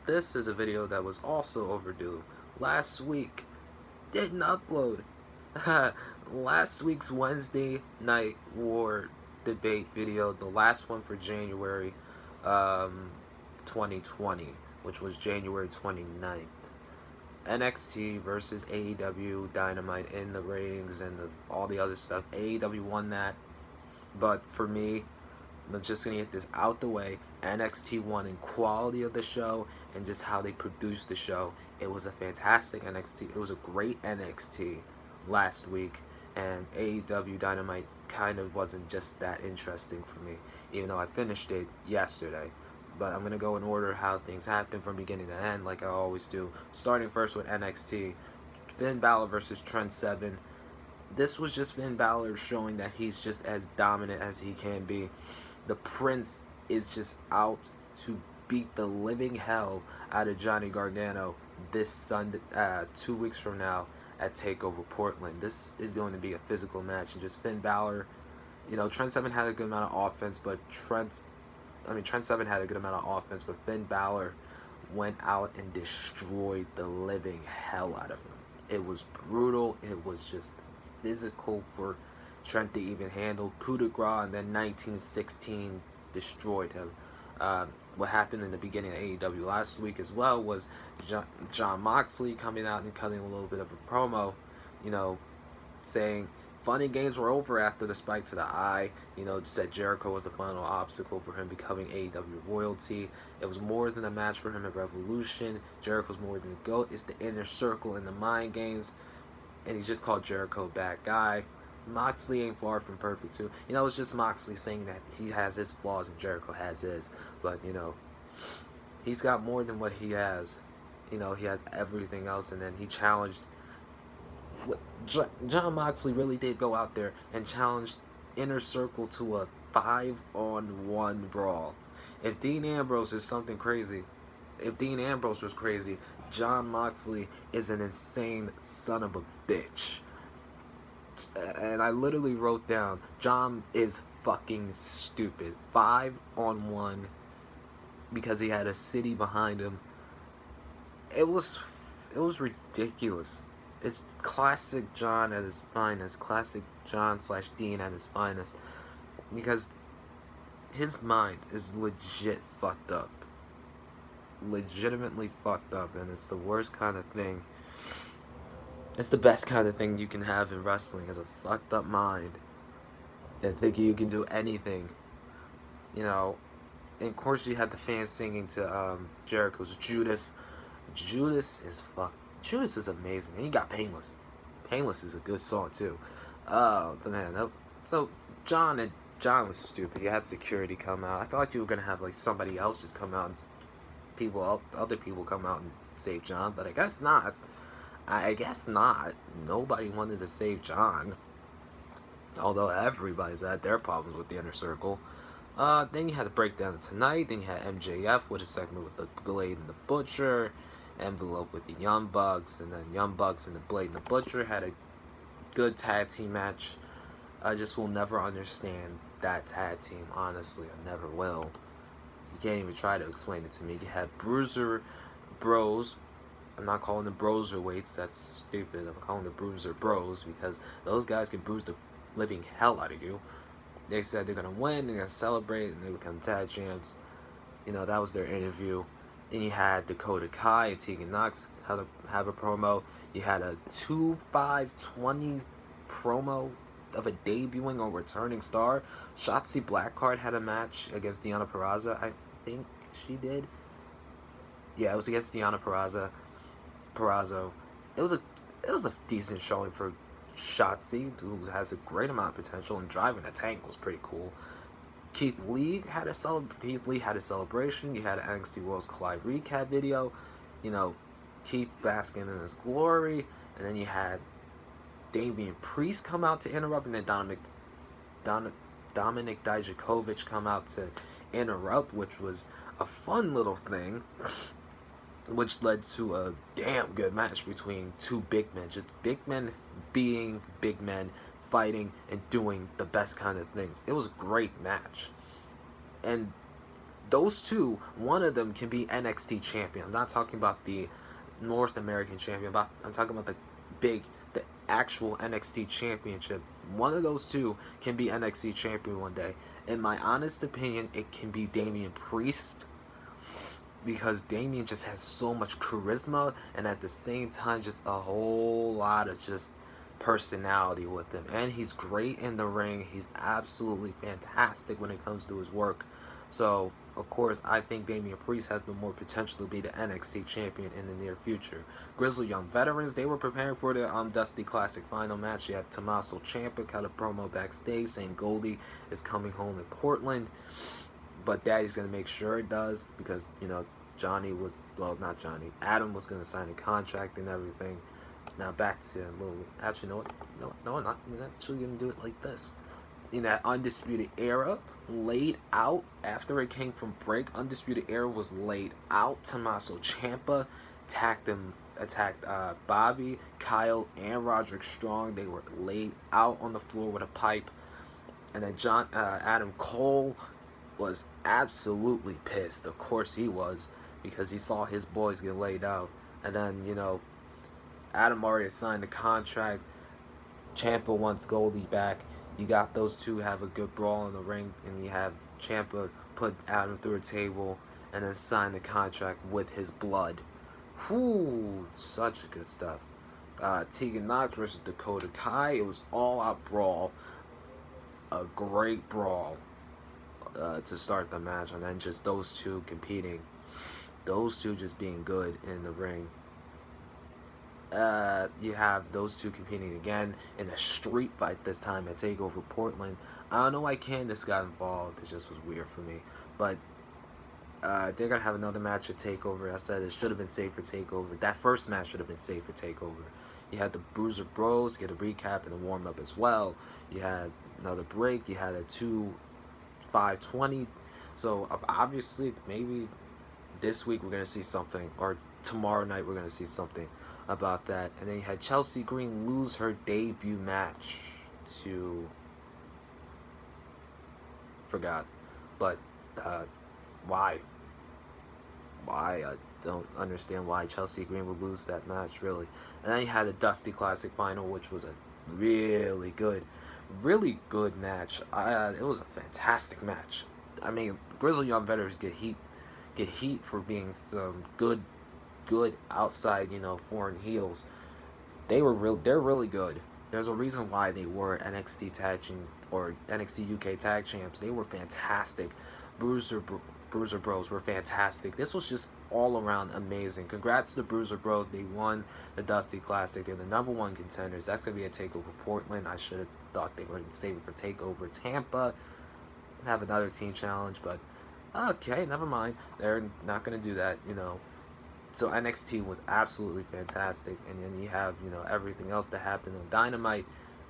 This is a video that was also overdue. Last week, didn't upload. Last week's Wednesday Night War debate video, the last one for January 2020, which was January 29th. NXT versus AEW Dynamite in the ratings and all the other stuff. AEW won that, but for me, I'm just going to get this out the way. NXT won in quality of the show and just how they produced the show. It was a fantastic NXT. It was a great NXT last week. And AEW Dynamite kind of wasn't just that interesting for me, even though I finished it yesterday. But I'm going to go in order how things happen from beginning to end, like I always do. Starting first with NXT. Finn Balor versus Trent Seven. This was just Finn Balor showing that he's just as dominant as he can be. The Prince is just out to beat the living hell out of Johnny Gargano this Sunday, 2 weeks from now at TakeOver Portland. This is going to be a physical match, and just Finn Balor, Trent Seven had a good amount of offense, but Trent Seven had a good amount of offense, but Finn Balor went out and destroyed the living hell out of him. It was brutal. It was just physical for Trent to even handle. Coup de grace, and then 1916 destroyed him. What happened in the beginning of AEW last week as well was John Moxley coming out and cutting a little bit of a promo, saying fun and games were over after the spike to the eye. Just that Jericho was the final obstacle for him becoming AEW royalty. It was more than a match for him at Revolution. Jericho's more than a GOAT. It's the inner circle and the mind games. And he's just called Jericho bad guy. Moxley ain't far from perfect too. It's just Moxley saying that he has his flaws and Jericho has his. But, he's got more than what he has. He has everything else. And then he challenged. John Moxley really did go out there and challenge Inner Circle to a 5-on-1 brawl. If Dean Ambrose is something crazy, if Dean Ambrose was crazy, John Moxley is an insane son of a bitch. And I literally wrote down, John is fucking stupid. 5-on-1 because he had a city behind him. It was ridiculous. It's classic John at his finest. Classic John / Dean at his finest. Because his mind is legit fucked up. Legitimately fucked up. And it's the worst kind of thing. It's the best kind of thing you can have in wrestling, is a fucked up mind and thinking you can do anything. And of course you had the fans singing to Jericho's Judas. Judas is amazing. And you got Painless. Painless is a good song too. So John was stupid. He had security come out. I thought you were gonna have like somebody else just come out and other people come out and save John, but I guess not. Nobody wanted to save John. Although everybody's had their problems with the Inner Circle. Then you had the breakdown of tonight. Then you had MJF with a segment with the Blade and the Butcher. Envelope with the Young Bucks. And then Young Bucks and the Blade and the Butcher had a good tag team match. I just will never understand that tag team. Honestly, I never will. You can't even try to explain it to me. You had Bruiser Bros. I'm not calling them Broserweights, that's stupid. I'm calling them Bruiser Bros because those guys can bruise the living hell out of you. They said they're going to win, they're going to celebrate, and they become tag champs. That was their interview. Then you had Dakota Kai and Tegan Nox have a promo. You had a 2-5-20 promo of a debuting or returning star. Shotzi Blackheart had a match against Deonna Purrazzo. I think she did. Yeah, it was against Deonna Purrazzo. It was a decent showing for Shotzi, who has a great amount of potential, and driving a tank was pretty cool. Keith Lee had a celebration. You had an NXT Worlds Collide recap video. Keith basking in his glory, and then you had Damian Priest come out to interrupt, and then Dominic Dijakovic come out to interrupt, which was a fun little thing. Which led to a damn good match between two big men. Just big men being big men, fighting and doing the best kind of things. It was a great match. And those two, one of them can be NXT champion. I'm not talking about the North American champion. I'm talking about the actual NXT championship. One of those two can be NXT champion one day. In my honest opinion, it can be Damian Priest, because Damian just has so much charisma and at the same time just a whole lot of just personality with him. And he's great in the ring. He's absolutely fantastic when it comes to his work. So, of course, I think Damian Priest has the more potential to be the NXT champion in the near future. Grizzly Young Veterans, they were preparing for the Dusty Classic final match. You had Tommaso Ciampa cut a promo backstage saying Goldie is coming home in Portland. But Daddy's going to make sure it does, because, Adam was going to sign a contract and everything. Now back to a little, actually, no, I'm not. I'm actually going to do it like this. In that Undisputed Era, laid out after it came from break, Undisputed Era was laid out. Tommaso Ciampa attacked Bobby, Kyle, and Roderick Strong. They were laid out on the floor with a pipe. And then Adam Cole was absolutely pissed. Of course he was, because he saw his boys get laid out. And then, Adam already signed the contract. Ciampa wants Goldie back. You got those two have a good brawl in the ring, and you have Ciampa put Adam through a table and then sign the contract with his blood. Whew, such good stuff. Tegan Knox versus Dakota Kai. It was all-out brawl. A great brawl to start the match, and then just those two competing. Those two just being good in the ring. You have those two competing again in a street fight this time at TakeOver Portland. I don't know why Candice got involved. It just was weird for me. But they're going to have another match at TakeOver. I said it should have been safe for TakeOver. That first match should have been safe for TakeOver. You had the Bruiser Bros get a recap and a warm-up as well. You had another break. You had a 2-5-20. So obviously, maybe this week we're going to see something. Or tomorrow night we're going to see something about that. And then you had Chelsea Green lose her debut match to... forgot. But why? I don't understand why Chelsea Green would lose that match, really. And then you had the Dusty Classic final, which was a really good match. It was a fantastic match. I mean, Grizzly Young Veterans get heat for being some good outside, foreign heels. They're really good. There's a reason why they were NXT Tag Team or NXT UK Tag Champs. They were fantastic. Bruiser Bros were fantastic. This was just all around amazing. Congrats to the Bruiser Bros. They won the Dusty Classic. They're the #1 contenders. That's going to be a TakeOver Portland. I should have thought they would save it for TakeOver Tampa. Have another team challenge, but okay, never mind. They're not going to do that, So NXT was absolutely fantastic. And then you have, everything else that happened on Dynamite.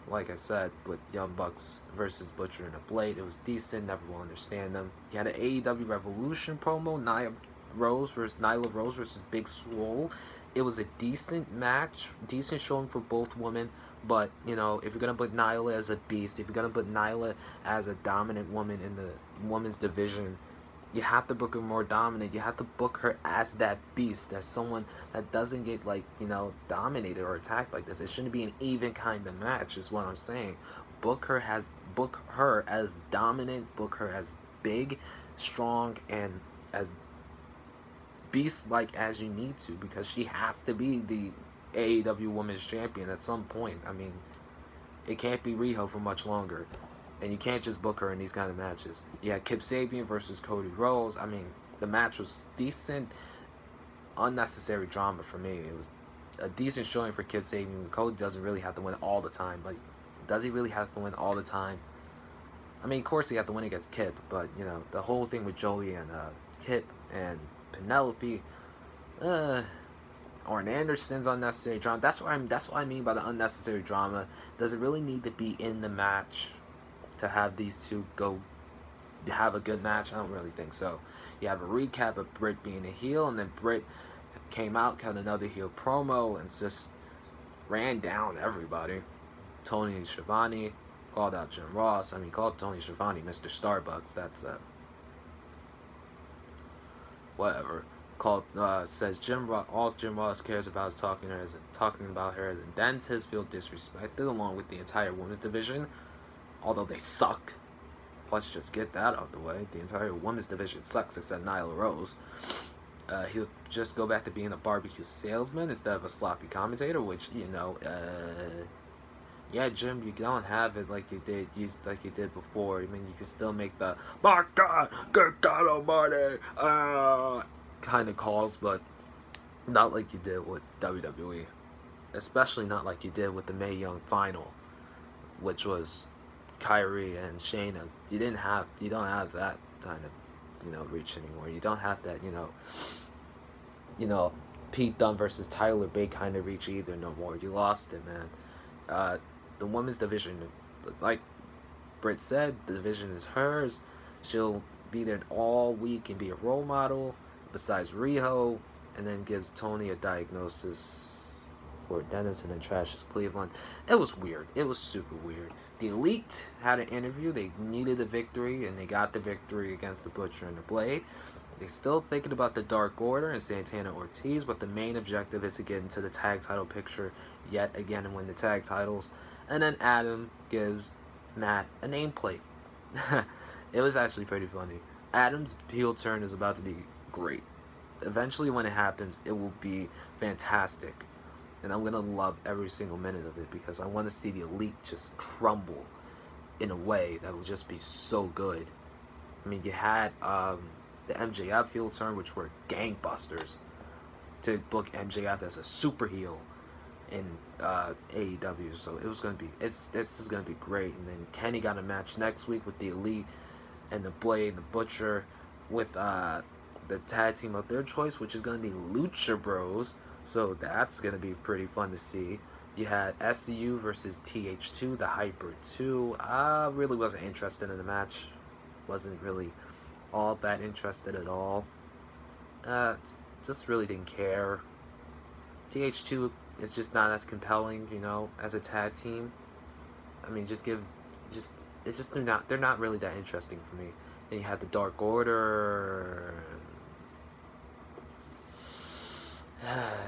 Like I said, with Young Bucks versus Butcher and a Blade, it was decent. Never will understand them. You had an AEW Revolution promo, Nyla Rose versus Big Swole. It was a decent match, decent showing for both women. But if you're gonna put Nyla as a beast, if you're gonna put Nyla as a dominant woman in the women's division, you have to book her more dominant. You have to book her as that beast, as someone that doesn't get dominated or attacked like this. It shouldn't be an even kind of match, is what I'm saying. Book her as dominant, book her as big, strong, and as beast-like as you need to, because she has to be the AEW Women's Champion at some point. I mean, it can't be Riho for much longer. And you can't just book her in these kind of matches. You had Kip Sabian versus Cody Rhodes. I mean, the match was decent. Unnecessary drama for me. It was a decent showing for Kip Sabian. Cody doesn't really have to win all the time. Does he really have to win all the time? I mean, of course he had to win against Kip, but, the whole thing with Joey and Kip and Penelope, Orn Anderson's unnecessary drama. That's what I mean by the unnecessary drama. Does it really need to be in the match to have these two go have a good match? I don't really think so. You have a recap of Britt being a heel, and then Britt came out, cut another heel promo, and just ran down everybody. Tony Schiavone called out Jim Ross. Called Tony Schiavone Mr. Starbucks. That's whatever. Called says all Jim Ross cares about is talking about her, and then his feel disrespected along with the entire women's division, although they suck. Let's just get that out of the way. The entire women's division sucks except Nyla Rose. He'll just go back to being a barbecue salesman instead of a sloppy commentator, which, yeah, Jim, you don't have it like you did before. I mean, you can still make the "My God, good God Almighty" kind of calls, but not like you did with WWE. Especially not like you did with the Mae Young final, which was Kyrie and Shayna. You don't have that kind of reach anymore. You don't have that Pete Dunne versus Tyler Bate kind of reach either no more. You lost it, man. The women's division, like Britt said, the division is hers. She'll be there all week and be a role model besides Riho, and then gives Tony a diagnosis for Dennis and then trashes Cleveland. It was weird. It was super weird. The Elite had an interview. They needed a victory, and they got the victory against the Butcher and the Blade. They're still thinking about the Dark Order and Santana Ortiz, but the main objective is to get into the tag title picture yet again and win the tag titles. And then Adam gives Matt a nameplate. It was actually pretty funny. Adam's heel turn is about to be great. Eventually, when it happens, it will be fantastic. And I'm going to love every single minute of it because I want to see the Elite just crumble in a way that will just be so good. I mean, you had the MJF heel turn, which were gangbusters, to book MJF as a super heel in AEW. So it was going to be, this is going to be great. And then Kenny got a match next week with the Elite and the Blade and the Butcher with the tag team of their choice, which is going to be Lucha Bros. So that's going to be pretty fun to see. You had SCU versus TH2, the Hyper 2. I really wasn't interested in the match. Wasn't really all that interested at all. Just really didn't care. TH2 is just not as compelling, as a tag team. I mean, they're not really that interesting for me. Then you had the Dark Order.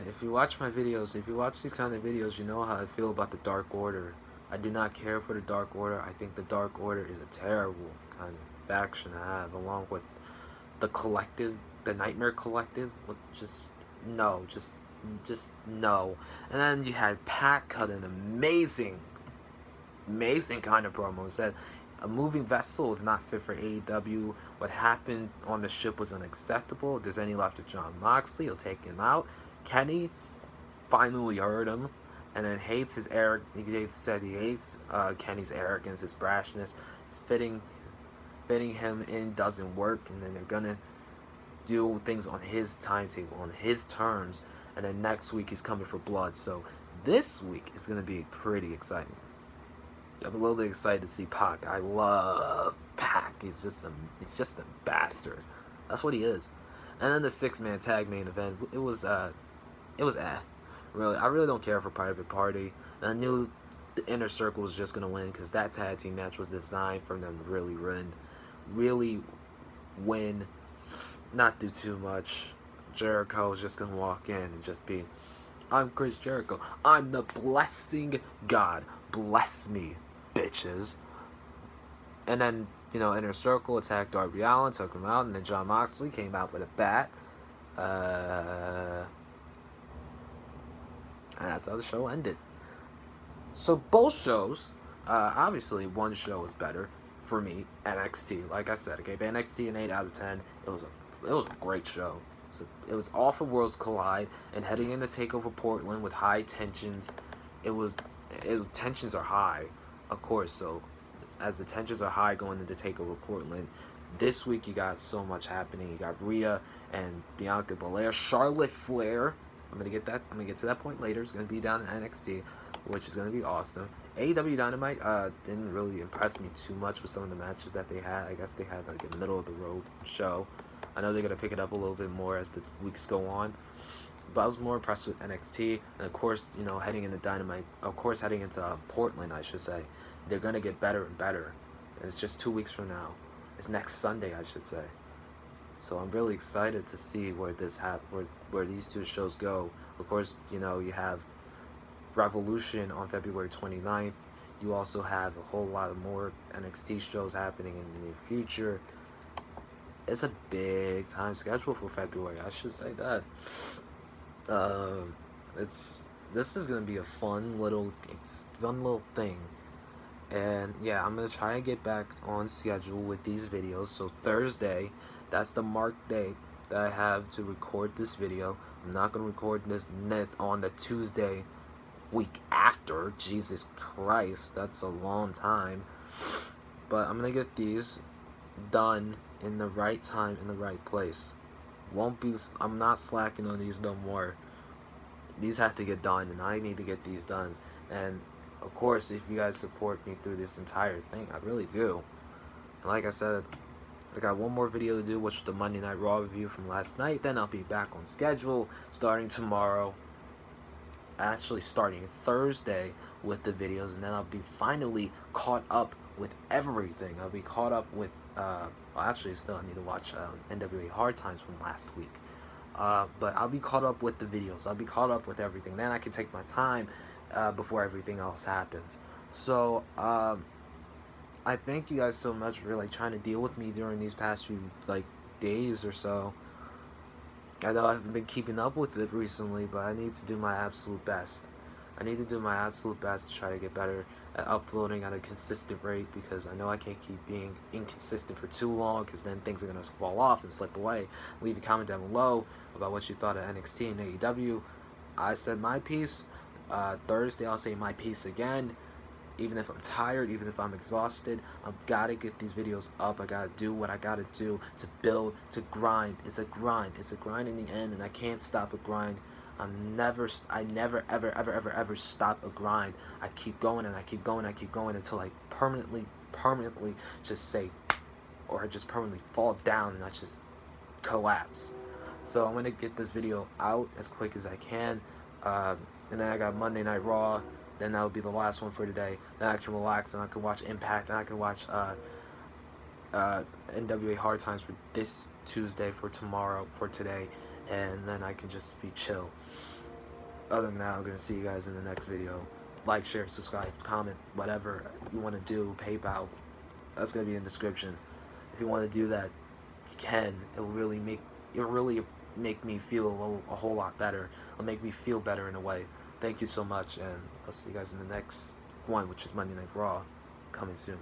If you watch my videos, if you watch these kind of videos, you know how I feel about the Dark Order. I do not care for the Dark Order. I think the Dark Order is a terrible kind of faction to have, along with the Collective, the Nightmare Collective. Just no. And then you had Pac cut an amazing kind of promo and said, a moving vessel is not fit for AEW. What happened on the ship was unacceptable. If there's any left of Jon Moxley, he'll take him out. Kenny finally heard him, and then hates his he hates Kenny's arrogance, his brashness. His fitting him in doesn't work, and then they're gonna do things on his timetable, on his terms, and then next week he's coming for blood. So this week is gonna be pretty exciting. I'm a little bit excited to see Pac. I love Pac. He's just a bastard. That's what he is. And then the 6-man tag main event, it was really. I really don't care for Private Party. And I knew the Inner Circle was just gonna win because that tag team match was designed for them to really win, not do too much. Jericho was just gonna walk in and just be, I'm Chris Jericho. I'm the blessing God. Bless me, bitches. And then, Inner Circle attacked Darby Allin, took him out, and then Jon Moxley came out with a bat. And that's how the show ended. So both shows, obviously one show was better for me, NXT. Like I said, I gave NXT an 8 out of 10. It was a great show. It was all for Worlds Collide, and heading into TakeOver Portland with high tensions. Tensions are high, of course. So as the tensions are high going into TakeOver Portland, this week you got so much happening. You got Rhea and Bianca Belair, Charlotte Flair. I'm gonna get to that point later. It's gonna be down in NXT, which is gonna be awesome. AEW Dynamite didn't really impress me too much with some of the matches that they had. I guess they had like a middle of the road show. I know they're gonna pick it up a little bit more as the weeks go on. But I was more impressed with NXT, and of course, heading into Dynamite, heading into Portland, I should say, they're gonna get better and better. And it's just 2 weeks from now. It's next Sunday, I should say. So I'm really excited to see where where these two shows go. Of course, you know, you have Revolution on February 29th. You also have a whole lot of more NXT shows happening in the near future. It's a big time schedule for February. I should say that. Um, it's this is gonna be a fun little thing. And yeah, I'm gonna try and get back on schedule with these videos. So Thursday, that's the marked day that I have to record this video. I'm not gonna record this net on the Tuesday week after. Jesus Christ, that's a long time. But I'm gonna get these done in the right time, in the right place. I'm not slacking on these no more. These have to get done, and I need to get these done. And of course, if you guys support me through this entire thing, I really do. And like I said, I got one more video to do, which was the Monday Night Raw review from last night. Then I'll be back on schedule starting tomorrow. Actually, starting Thursday with the videos, and then I'll be finally caught up with everything. I'll be caught up with, well, actually, still, I need to watch NWA Hard Times from last week. But I'll be caught up with the videos. I'll be caught up with everything. Then I can take my time before everything else happens. So, I thank you guys so much for like trying to deal with me during these past few like days or so. I know I haven't been keeping up with it recently, but I need to do my absolute best. I need to do my absolute best to try to get better at uploading at a consistent rate, because I know I can't keep being inconsistent for too long, because then things are going to fall off and slip away. Leave a comment down below about what you thought of NXT and AEW. I said my piece. Thursday I'll say my piece again. Even if I'm tired, even if I'm exhausted, I've got to get these videos up. I got to do what I got to do to build, to grind. It's a grind. It's a grind in the end, and I can't stop a grind. I never, ever stop a grind. I keep going, and I keep going, I keep going until I permanently just say, or I just permanently fall down and I just collapse. So I'm going to get this video out as quick as I can. And then I got Monday Night Raw. Then that would be the last one for today. Then I can relax and I can watch Impact, and I can watch NWA Hard Times for this Tuesday, for tomorrow, for today, and then I can just be chill. Other than that, I'm gonna see you guys in the next video. Like, share, subscribe, comment, whatever you want to do. PayPal, that's gonna be in the description. If you want to do that, you can. It'll really make me feel a whole lot better. It'll make me feel better in a way. Thank you so much, and I'll see you guys in the next one, which is Monday Night Raw, coming soon.